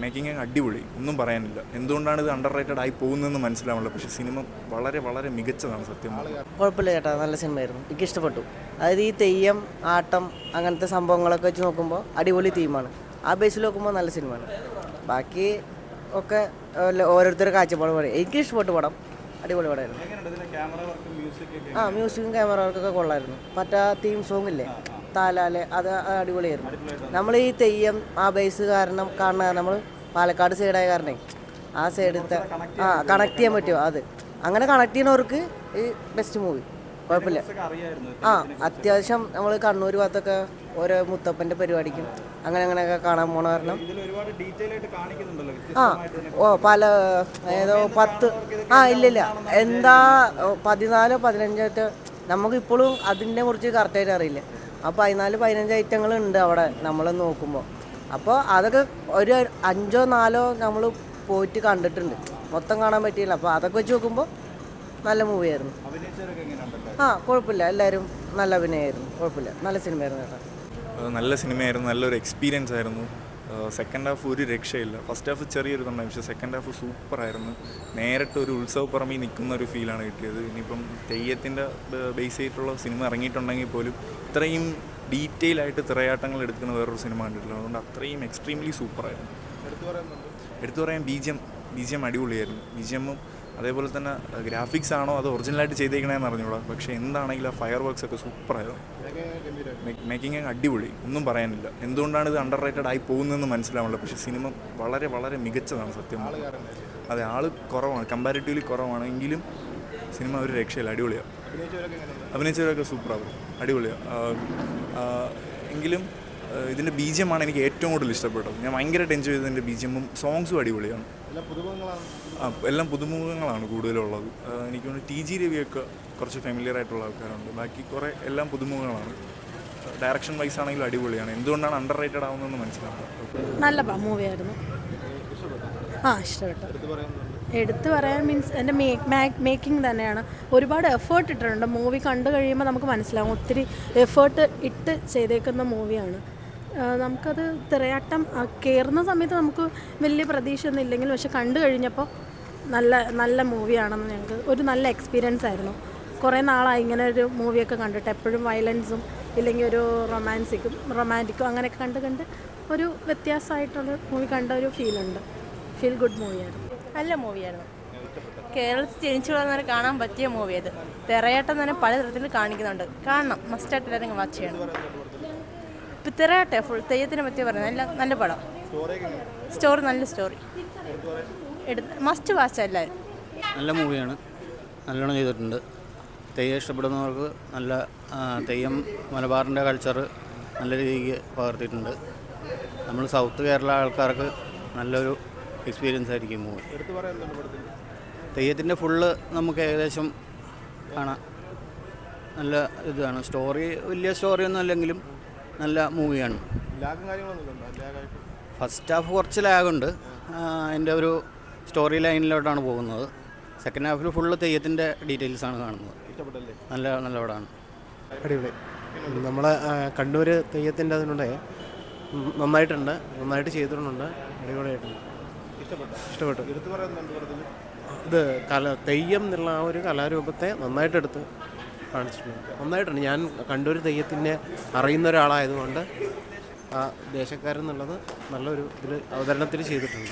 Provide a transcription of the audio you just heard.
Making അടിപൊളി, ഒന്നും പറയാനില്ല. എന്തുകൊണ്ടാണ് ഇത് അണ്ടർ റേറ്റഡ് ആയി പോകുന്നതെന്ന് മനസ്സിലാവുന്നില്ല. പക്ഷേ സിനിമ വളരെ വളരെ മികച്ചതാണ് സത്യം. കുഴപ്പമില്ല ചേട്ടാ, നല്ല സിനിമയായിരുന്നു, എനിക്ക് ഇഷ്ടപ്പെട്ടു. അതായത് ഈ തെയ്യം, ആട്ടം, അങ്ങനത്തെ സംഭവങ്ങളൊക്കെ വെച്ച് നോക്കുമ്പോൾ അടിപൊളി തീമാണ്. ആ ബേസിൽ നോക്കുമ്പോൾ നല്ല സിനിമയാണ്. ബാക്കി ഒക്കെ ഓരോരുത്തരുടെ കാഴ്ചപ്പാട് പറയും. എനിക്ക് ഇഷ്ടപ്പെട്ടു പടം, അടിപൊളി പടമായിരുന്നു. മ്യൂസിക്കും ക്യാമറ വർക്കൊക്കെ കൊള്ളായിരുന്നു. മറ്റേ തീം സോങ് ഇല്ലേ, താലാലെ, അത് അടിപൊളിയായിരുന്നു. നമ്മൾ ഈ തെയ്യം ആ ബേസ് കാരണം കാണുന്ന നമ്മൾ പാലക്കാട് സൈഡായ കാരണേ ആ സൈഡത്തെ കണക്ട് ചെയ്യാൻ പറ്റുമോ, അത് അങ്ങനെ കണക്ട് ചെയ്യുന്നവർക്ക് ഈ ബെസ്റ്റ് മൂവി. കുഴപ്പമില്ല. അത്യാവശ്യം നമ്മൾ കണ്ണൂർ ഭാഗത്തൊക്കെ ഓരോ മുത്തപ്പൻ്റെ പരിപാടിക്കും അങ്ങനെയൊക്കെ കാണാൻ പോണ കാരണം പല ഏതോ 10 ഇല്ലില്ല എന്താ 14-15 നമുക്കിപ്പോഴും അതിനെ കുറിച്ച് കറക്റ്റായിട്ട് അറിയില്ല. അപ്പോൾ 14-15 ഐറ്റങ്ങൾ ഉണ്ട് അവിടെ നമ്മൾ നോക്കുമ്പോൾ. അപ്പോൾ അതൊക്കെ ഒരു 5-4 നമ്മൾ പോയിട്ട് കണ്ടിട്ടുണ്ട്, മൊത്തം കാണാൻ പറ്റിയില്ല. അപ്പോൾ അതൊക്കെ വെച്ച് നോക്കുമ്പോൾ നല്ല മൂവിയായിരുന്നു. കുഴപ്പമില്ല, എല്ലാവരും നല്ല അഭിനയമായിരുന്നു. കുഴപ്പമില്ല, നല്ല സിനിമയായിരുന്നു കേട്ടോ. നല്ല സിനിമയായിരുന്നു, നല്ലൊരു എക്സ്പീരിയൻസ് ആയിരുന്നു. സെക്കൻഡ് ഹാഫ് ഒരു രക്ഷയില്ല. ഫസ്റ്റ് ഹാഫ് ചെറിയൊരു തന്നെ, പക്ഷേ സെക്കൻഡ് ഹാഫ് സൂപ്പറായിരുന്നു. നേരിട്ട് ഒരു ഉത്സവപ്പുറമിൽ നിൽക്കുന്ന ഒരു ഫീലാണ് കിട്ടിയത്. ഇനിയിപ്പം തെയ്യത്തിൻ്റെ ബേസ് ചെയ്തിട്ടുള്ള സിനിമ ഇറങ്ങിയിട്ടുണ്ടെങ്കിൽ പോലും ഇത്രയും ഡീറ്റെയിൽ ആയിട്ട് തിരയാട്ടങ്ങൾ എടുക്കുന്ന വേറൊരു സിനിമ കണ്ടിട്ടില്ല. അതുകൊണ്ട് അത്രയും എക്സ്ട്രീംലി സൂപ്പറായിരുന്നു. എടുത്തു പറയാൻ ബി ജി എം അടിപൊളിയായിരുന്നു. ബി ജി എമ്മും അതേപോലെ തന്നെ ഗ്രാഫിക്സ് ആണോ അത് ഒറിജിനലായിട്ട് ചെയ്തേക്കണേന്ന് അറിഞ്ഞൂടാ, പക്ഷേ എന്താണെങ്കിലും ആ ഫയർ വർക്ക്സ് ഒക്കെ സൂപ്പറായിരുന്നു. മേക്കിംഗ് അടിപൊളി, ഒന്നും പറയാനില്ല. എന്തുകൊണ്ടാണ് ഇത് അണ്ടർ റേറ്റഡ് ആയി പോകുന്നതെന്ന് മനസ്സിലാവുന്നില്ല. പക്ഷേ സിനിമ വളരെ വളരെ മികച്ചതാണ് സത്യം. അതെ, ആൾ കുറവാണ്, കമ്പാരിറ്റീവ്ലി കുറവാണ്, എങ്കിലും സിനിമ ഒരു രക്ഷയില്ല, അടിപൊളിയാണ്. അഭിനയിച്ചവരൊക്കെ സൂപ്പറാകും, അടിപൊളിയാണ്. എങ്കിലും ഇതിൻ്റെ ബി ജി എമ്മാണ് എനിക്ക് ഏറ്റവും കൂടുതൽ ഇഷ്ടപ്പെട്ടത്. ഞാൻ ഭയങ്കരമായിട്ട് എൻജോയ് ചെയ്തതിൻ്റെ ബി ജി എമ്മും സോങ്സും അടിപൊളിയാണ്. എല്ലാം പുതുമുഖങ്ങളാണ് കൂടുതലുള്ളത്. എനിക്ക് തോന്നുന്നു ടി ജി രവിയൊക്കെ കുറച്ച് ഫെമിലിയർ ആയിട്ടുള്ള ആൾക്കാരുണ്ട്. ബാക്കി കുറേ എല്ലാം പുതുമുഖങ്ങളാണ്. ഡയറക്ഷൻ വൈസ് ആണെങ്കിലും അടിപൊളിയാണ്. എന്തുകൊണ്ടാണ് അണ്ടർ റേറ്റഡ് ആവുന്നതെന്ന് മനസ്സിലാവുന്നത്. നല്ല മൂവിയായിരുന്നു. ഇഷ്ടപ്പെട്ടു. എടുത്തു പറയാൻ മീൻസ് എൻ്റെ മേക്കിംഗ് തന്നെയാണ്. ഒരുപാട് എഫേർട്ട് ഇട്ടിട്ടുണ്ട്. മൂവി കണ്ടു കഴിയുമ്പോൾ നമുക്ക് മനസ്സിലാവും ഒത്തിരി എഫേർട്ട് ഇട്ട് ചെയ്തേക്കുന്ന മൂവിയാണ്. നമുക്കത് തിരയാട്ടം കയറുന്ന സമയത്ത് നമുക്ക് വലിയ പ്രതീക്ഷയൊന്നും ഇല്ലെങ്കിലും പക്ഷെ കണ്ടു കഴിഞ്ഞപ്പോൾ നല്ല മൂവിയാണെന്ന് ഞങ്ങൾക്ക് ഒരു നല്ല എക്സ്പീരിയൻസ് ആയിരുന്നു. കുറേ നാളായി ഇങ്ങനെ ഒരു മൂവിയൊക്കെ കണ്ടിട്ട്. എപ്പോഴും വയലൻസും ഇല്ലെങ്കിൽ ഒരു റൊമാൻറ്റിക്കും അങ്ങനെയൊക്കെ കണ്ട് ഒരു വ്യത്യാസമായിട്ടുള്ള മൂവി കണ്ട ഒരു ഫീൽ ഗുഡ് മൂവിയായിരുന്നു. നല്ല മൂവിയായിരുന്നു. കേരളത്തിൽ ജനിച്ചു വളർന്നവരെ കാണാൻ പറ്റിയ മൂവി അത്. തിരയാട്ടം തന്നെ പലതരത്തിൽ കാണിക്കുന്നുണ്ട്. കാണണം, മസ്റ്റായിട്ട് എല്ലാവരും വാച്ച് ചെയ്യണം. ഇപ്പം തിരയാട്ടെ ഫുൾ തെയ്യത്തിനെ പറ്റി പറയുന്നത് നല്ല പടം. സ്റ്റോറി നല്ല സ്റ്റോറി, മസ്റ്റ് വാച്ച് എല്ലാവരും. നല്ല മൂവിയാണ്, നല്ലോണം ചെയ്തിട്ടുണ്ട്. തെയ്യം ഇഷ്ടപ്പെടുന്നവർക്ക് നല്ല തെയ്യം മലബാറിൻ്റെ കൾച്ചർ നല്ല രീതിക്ക് പകർത്തിയിട്ടുണ്ട്. നമ്മൾ സൗത്ത് കേരള ആൾക്കാർക്ക് നല്ലൊരു എക്സ്പീരിയൻസ് ആയിരിക്കും മൂവി. തെയ്യത്തിൻ്റെ ഫുള്ള് നമുക്ക് ഏകദേശം കാണാം. നല്ല ഇതാണ്. സ്റ്റോറി വലിയ സ്റ്റോറിയൊന്നും അല്ലെങ്കിലും നല്ല മൂവിയാണ്. ഫസ്റ്റ് ഹാഫ് കുറച്ച് ലാഗുണ്ട്, അതിൻ്റെ ഒരു സ്റ്റോറി ലൈനിലോട്ടാണ് പോകുന്നത്. സെക്കൻഡ് ഹാഫിൽ ഫുള്ള് തെയ്യത്തിൻ്റെ ഡീറ്റെയിൽസാണ് കാണുന്നത്. നല്ല പടമാണ്. അടിപൊളി. നമ്മളെ കണ്ണൂർ തെയ്യത്തിൻ്റെ അതിനുണ്ട്, നന്നായിട്ട് ചെയ്തിട്ടുണ്ട്. അടിപൊളിയായിട്ടുണ്ട്, ഇഷ്ടപ്പെട്ടു. ഇത് തെയ്യം എന്നുള്ള ആ ഒരു കലാരൂപത്തെ നന്നായിട്ടെടുത്ത് കാണിച്ചിട്ടുണ്ട്. നന്നായിട്ടുണ്ട്. ഞാൻ കണ്ണൂർ തെയ്യത്തിനെ അറിയുന്ന ഒരാളായതുകൊണ്ട് ആ ദേശക്കാരെന്നുള്ളത് നല്ലൊരു ഇതിൽ അവതരണത്തിൽ ചെയ്തിട്ടുണ്ട്.